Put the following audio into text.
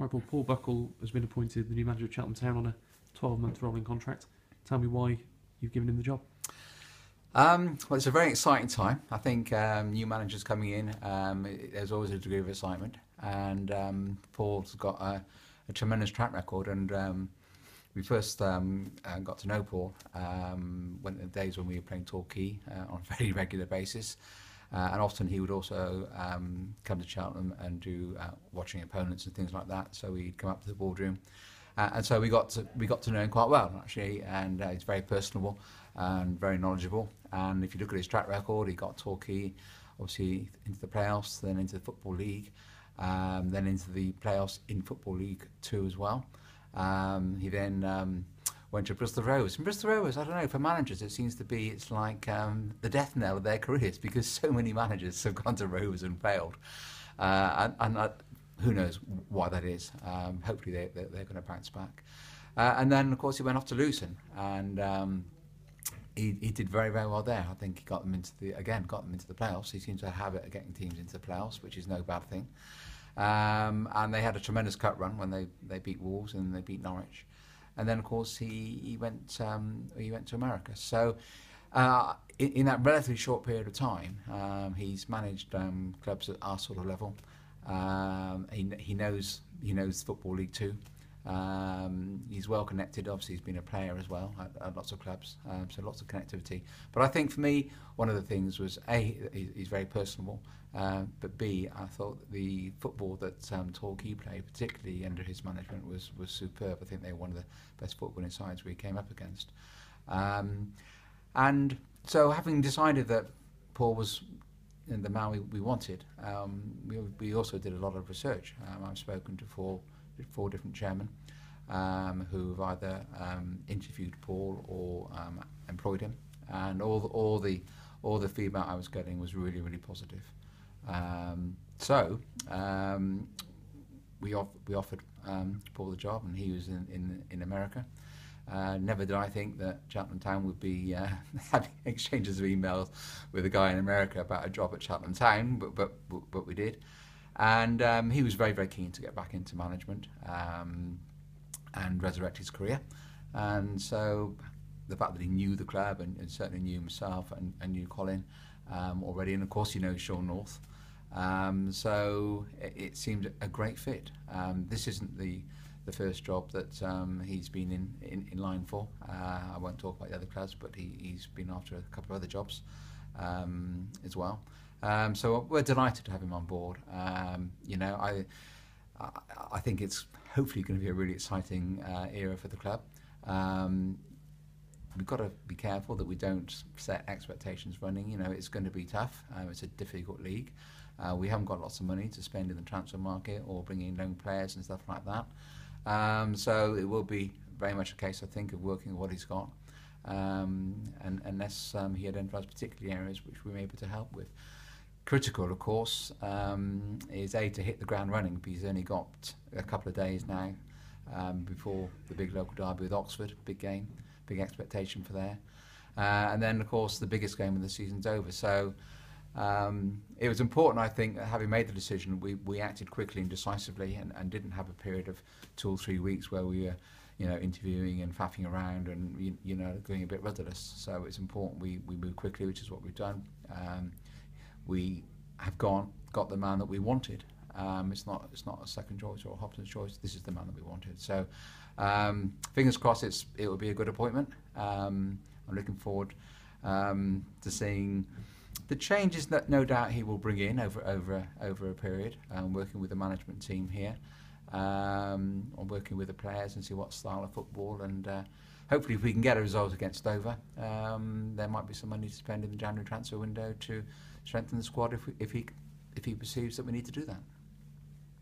Right, well, Paul Buckle has been appointed the new manager of Cheltenham Town on a 12-month rolling contract. Tell me why you've given him the job. Well, it's a very exciting time. I think new managers coming in, there's always a degree of excitement, and Paul's got a tremendous track record. And we first got to know Paul when the days when we were playing Torquay on a very regular basis, and often he would also come to Cheltenham and do watching opponents and things like that. So he'd come up to the boardroom. And so we got to know him quite well, actually, and he's very personable and very knowledgeable. And if you look at his track record, he got Torquay obviously into the playoffs, then into the Football League, then into the playoffs in Football League 2 as well. He then went to Bristol Rovers. And Bristol Rovers, I don't know, for managers it seems to be, it's like the death knell of their careers, because so many managers have gone to Rovers and failed. Who knows why that is. Hopefully they're going to bounce back. And then, of course, he went off to Luton, and he did very, very well there. I think he got them into the playoffs. He seems to have a habit of getting teams into the playoffs, which is no bad thing. And they had a tremendous cup run when they beat Wolves and they beat Norwich. And then, of course, he went to America. So in that relatively short period of time, he's managed clubs at our sort of level. He knows Football League 2. He's well connected. Obviously, he's been a player as well at lots of clubs, so lots of connectivity. But I think for me, one of the things was A, he's very personable, but B, I thought the football that Torquay played, particularly under his management, was superb. I think they were one of the best footballing sides we came up against. And so, having decided that Paul was the man we wanted, we also did a lot of research. I've spoken to four different chairmen who have either interviewed Paul or employed him, and all the feedback I was getting was really, really positive. So we offered Paul the job, and he was in America. Never did I think that Cheltenham Town would be having exchanges of emails with a guy in America about a job at Cheltenham Town, but we did. And he was very, very keen to get back into management and resurrect his career. And so the fact that he knew the club and certainly knew himself and knew Colin already, and of course he knows Sean North. So it seemed a great fit. This isn't the first job that he's been in line for. I won't talk about the other clubs, but he's been after a couple of other jobs as well. So we're delighted to have him on board. I think it's hopefully going to be a really exciting era for the club. We've got to be careful that we don't set expectations running. It's going to be tough. It's a difficult league. We haven't got lots of money to spend in the transfer market or bring in young players and stuff like that. So it will be very much a case, I think, of working with what he's got, and unless he identifies particular areas which we may be able to help with. Critical, of course, is A, to hit the ground running, because he's only got a couple of days now before the big local derby with Oxford, big game, big expectation for there. And then, of course, the biggest game of the season's over. So it was important, I think, that having made the decision, we acted quickly and decisively, and didn't have a period of 2 or 3 weeks where we were, interviewing and faffing around and going a bit rudderless. So it's important we move quickly, which is what we've done. We have got the man that we wanted. It's not a second choice or a Hobson's choice. This is the man that we wanted. So fingers crossed, it will be a good appointment. I'm looking forward to seeing the changes that no doubt he will bring in over a period, working with the management team here, on working with the players and see what style of football, and hopefully if we can get a result against Dover, there might be some money to spend in the January transfer window to strengthen the squad if he perceives that we need to do that.